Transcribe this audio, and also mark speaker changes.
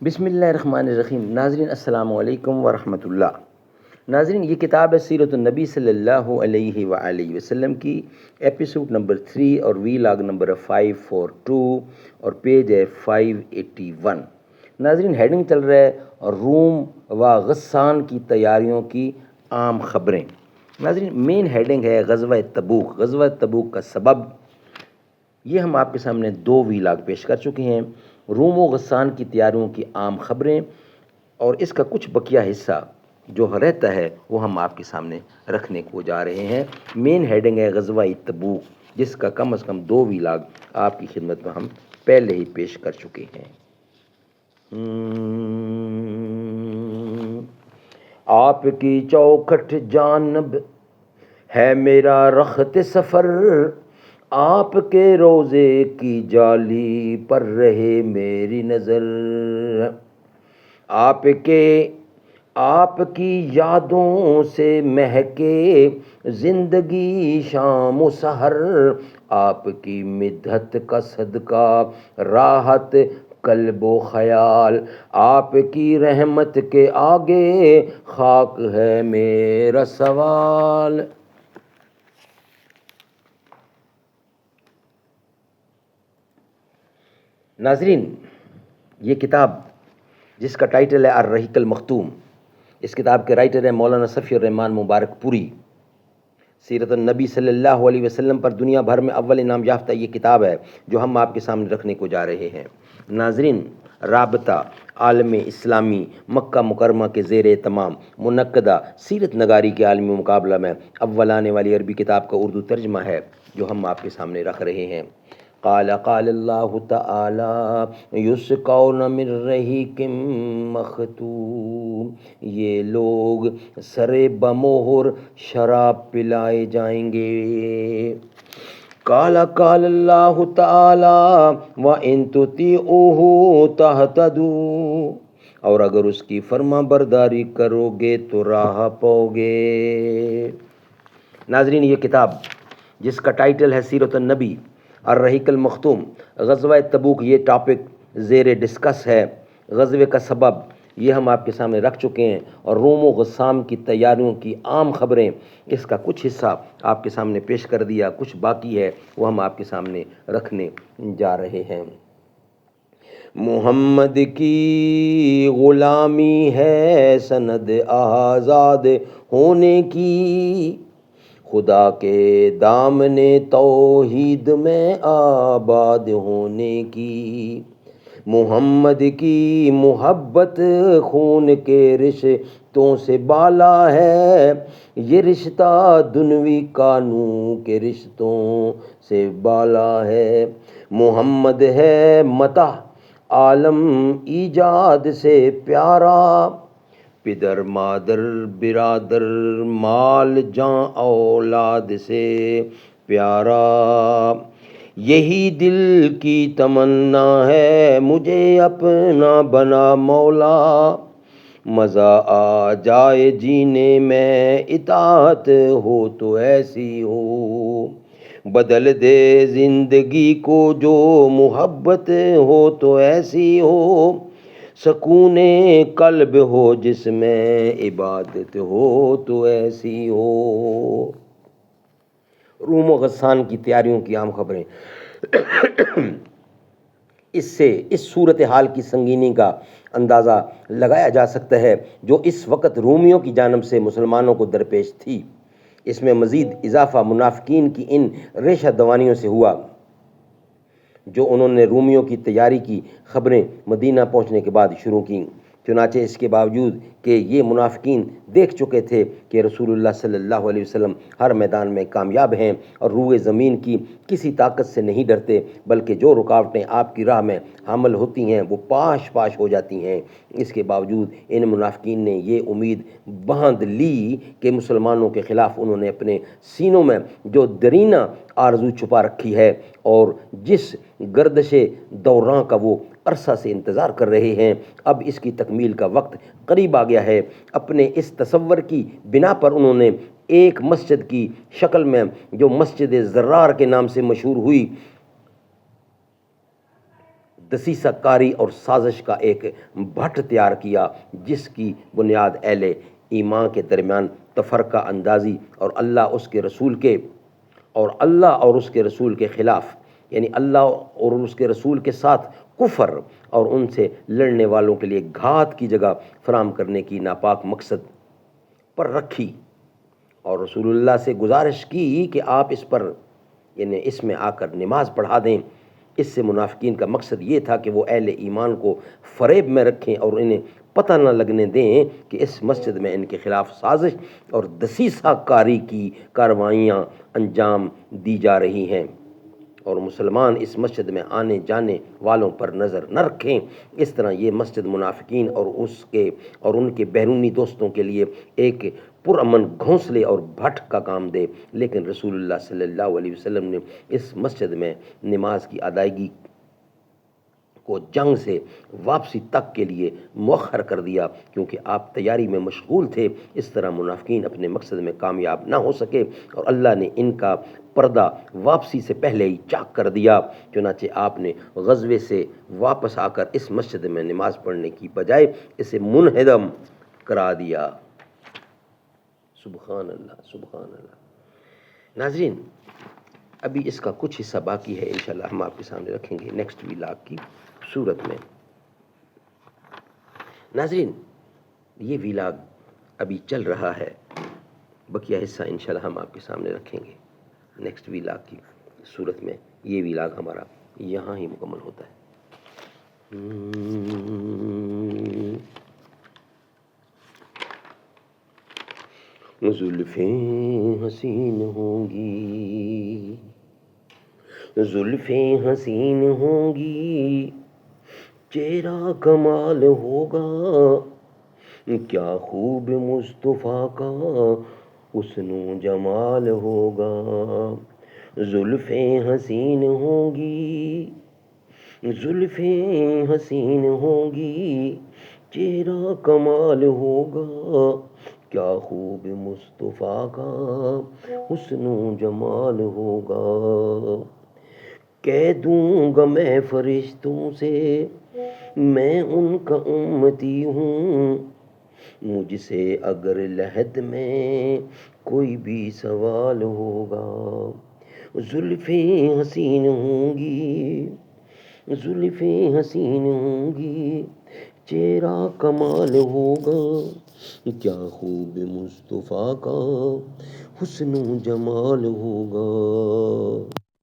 Speaker 1: بسم اللہ الرحمن الرحیم۔ ناظرین السلام علیکم ورحمۃ اللہ۔ ناظرین، یہ کتاب ہے سیرت النبی صلی اللہ علیہ وآلہ وسلم کی، ایپیسوڈ نمبر 3 اور وی لاگ نمبر 542 اور پیج ہے 581۔ ناظرین، ہیڈنگ چل رہا ہے روم و غسان کی تیاریوں کی عام خبریں۔ ناظرین، مین ہیڈنگ ہے غزوہ تبوک، غزوہ تبوک کا سبب۔ یہ ہم آپ کے سامنے 2 وی لاگ پیش کر چکے ہیں، روم و غسان کی تیاریوں کی عام خبریں، اور اس کا کچھ بقیہ حصہ جو رہتا ہے وہ ہم آپ کے سامنے رکھنے کو جا رہے ہیں۔ مین ہیڈنگ ہے غزوہ تبوک، جس کا کم از کم 2 وی لاگ آپ کی خدمت میں ہم پہلے ہی پیش کر چکے ہیں۔ آپ کی چوکھٹ جانب ہے میرا رخت سفر، آپ کے روضے کی جالی پر رہے میری نظر، آپ کی یادوں سے مہکے زندگی شام و سحر، آپ کی مدحت کا صدقہ راحت قلب و خیال، آپ کی رحمت کے آگے خاک ہے میرا سوال۔ ناظرین، یہ کتاب جس کا ٹائٹل ہے الرحیق المختوم، اس کتاب کے رائٹر ہیں مولانا صفی الرحمان مبارک پوری۔ سیرت النبی صلی اللہ علیہ وسلم پر دنیا بھر میں اول انعام یافتہ یہ کتاب ہے جو ہم آپ کے سامنے رکھنے کو جا رہے ہیں۔ ناظرین، رابطہ عالم اسلامی مکہ مکرمہ کے زیر اہتمام منعقدہ سیرت نگاری کے عالمی مقابلہ میں اول آنے والی عربی کتاب کا اردو ترجمہ ہے جو ہم آپ کے سامنے رکھ رہے ہیں۔ قال اللہ تعالی یسقون من رحیق مختوم، یہ لوگ سرے بمہر شراب پلائے جائیں گے۔ قال اللہ تعالی وَإِن تُطِیعُوهُ تَهْتَدُوا، اور اگر اس کی فرما برداری کرو گے تو راہ پاؤ گے۔ ناظرین، یہ کتاب جس کا ٹائٹل ہے سیرت النبی الرحیق المختوم، غزوہ تبوک یہ ٹاپک زیر ڈسکس ہے۔ غزوے کا سبب یہ ہم آپ کے سامنے رکھ چکے ہیں، اور روم و غسام کی تیاریوں کی عام خبریں، اس کا کچھ حصہ آپ کے سامنے پیش کر دیا، کچھ باقی ہے وہ ہم آپ کے سامنے رکھنے جا رہے ہیں۔ محمد کی غلامی ہے سند آزاد ہونے کی، خدا کے دامن توحید میں آباد ہونے کی، محمد کی محبت خون کے رشتوں سے بالا ہے، یہ رشتہ دنوی قانون کے رشتوں سے بالا ہے، محمد ہے متاع عالم ایجاد سے پیارا، پدر مادر برادر مال جاں اولاد سے پیارا، یہی دل کی تمنا ہے مجھے اپنا بنا مولا، مزہ آ جائے جینے میں اطاعت ہو تو ایسی ہو، بدل دے زندگی کو جو محبت ہو تو ایسی ہو، سکون قلب ہو جس میں عبادت ہو تو ایسی ہو۔ روم و غسان کی تیاریوں کی عام خبریں۔ اس صورتحال کی سنگینی کا اندازہ لگایا جا سکتا ہے جو اس وقت رومیوں کی جانب سے مسلمانوں کو درپیش تھی۔ اس میں مزید اضافہ منافقین کی ان ریشہ دوانیوں سے ہوا جو انہوں نے رومیوں کی تیاری کی خبریں مدینہ پہنچنے کے بعد شروع کیں۔ چنانچہ اس کے باوجود کہ یہ منافقین دیکھ چکے تھے کہ رسول اللہ صلی اللہ علیہ وسلم ہر میدان میں کامیاب ہیں اور روئے زمین کی کسی طاقت سے نہیں ڈرتے، بلکہ جو رکاوٹیں آپ کی راہ میں حمل ہوتی ہیں وہ پاش پاش ہو جاتی ہیں، اس کے باوجود ان منافقین نے یہ امید باندھ لی کہ مسلمانوں کے خلاف انہوں نے اپنے سینوں میں جو درینہ آرزو چھپا رکھی ہے اور جس گردش دوراں کا وہ عرصہ سے انتظار کر رہے ہیں، اب اس کی تکمیل کا وقت قریب آ گیا ہے۔ اپنے اس تصور کی بنا پر انہوں نے ایک مسجد کی شکل میں جو مسجد زرار کے نام سے مشہور ہوئی، دسیسہ کاری اور سازش کا ایک بھٹ تیار کیا جس کی بنیاد اہل ایمان کے درمیان تفرقہ اندازی اور اللہ اور اس کے رسول کے خلاف، یعنی اللہ اور اس کے رسول کے ساتھ کفر اور ان سے لڑنے والوں کے لیے گھات کی جگہ فراہم کرنے کی ناپاک مقصد پر رکھی، اور رسول اللہ سے گزارش کی کہ آپ اس پر، یعنی اس میں آ کر نماز پڑھا دیں۔ اس سے منافقین کا مقصد یہ تھا کہ وہ اہل ایمان کو فریب میں رکھیں اور انہیں پتہ نہ لگنے دیں کہ اس مسجد میں ان کے خلاف سازش اور دسیسہ کاری کی کارروائیاں انجام دی جا رہی ہیں، اور مسلمان اس مسجد میں آنے جانے والوں پر نظر نہ رکھیں۔ اس طرح یہ مسجد منافقین اور ان کے بیرونی دوستوں کے لیے ایک پرامن گھونسلے اور بھٹ کا کام دے، لیکن رسول اللہ صلی اللہ علیہ وسلم نے اس مسجد میں نماز کی ادائیگی کو جنگ سے واپسی تک کے لیے مؤخر کر دیا، کیونکہ آپ تیاری میں مشغول تھے۔ اس طرح منافقین اپنے مقصد میں کامیاب نہ ہو سکے اور اللہ نے ان کا پردہ واپسی سے پہلے ہی چاک کر دیا۔ چنانچہ آپ نے غزوے سے واپس آ کر اس مسجد میں نماز پڑھنے کی بجائے اسے منہدم کرا دیا۔ سبحان اللہ، سبحان اللہ۔ ناظرین، ابھی اس کا کچھ حصہ باقی ہے، انشاءاللہ ہم آپ کے سامنے رکھیں گے نیکسٹ ویلاگ کی صورت میں۔ ناظرین، یہ ویلاگ ابھی چل رہا ہے، بقیہ حصہ انشاءاللہ ہم آپ کے سامنے رکھیں گے نیکسٹ ویلاگ کی صورت میں۔ یہ ویلاگ ہمارا یہاں ہی مکمل ہوتا ہے۔ زلفیں حسین ہوں گی، زلفیں حسین ہوں گی، چہرہ کمال ہوگا، کیا خوب مصطفیٰ کا حسن و جمال ہوگا۔ زلفیں حسین ہوں گی، زلفیں حسین ہوں گی، چہرہ کمال ہوگا، کیا خوب مصطفیٰ کا حسن و جمال ہوگا۔ کہہ دوں گا میں فرشتوں سے میں ان کا امتی ہوں، مجھ سے اگر لحد میں کوئی بھی سوال ہوگا۔ زلفیں حسین ہوں گی، زلفیں حسین ہوں گی، چہرہ کمال ہوگا، کیا خوب مصطفیٰ کا حسن و جمال ہوگا۔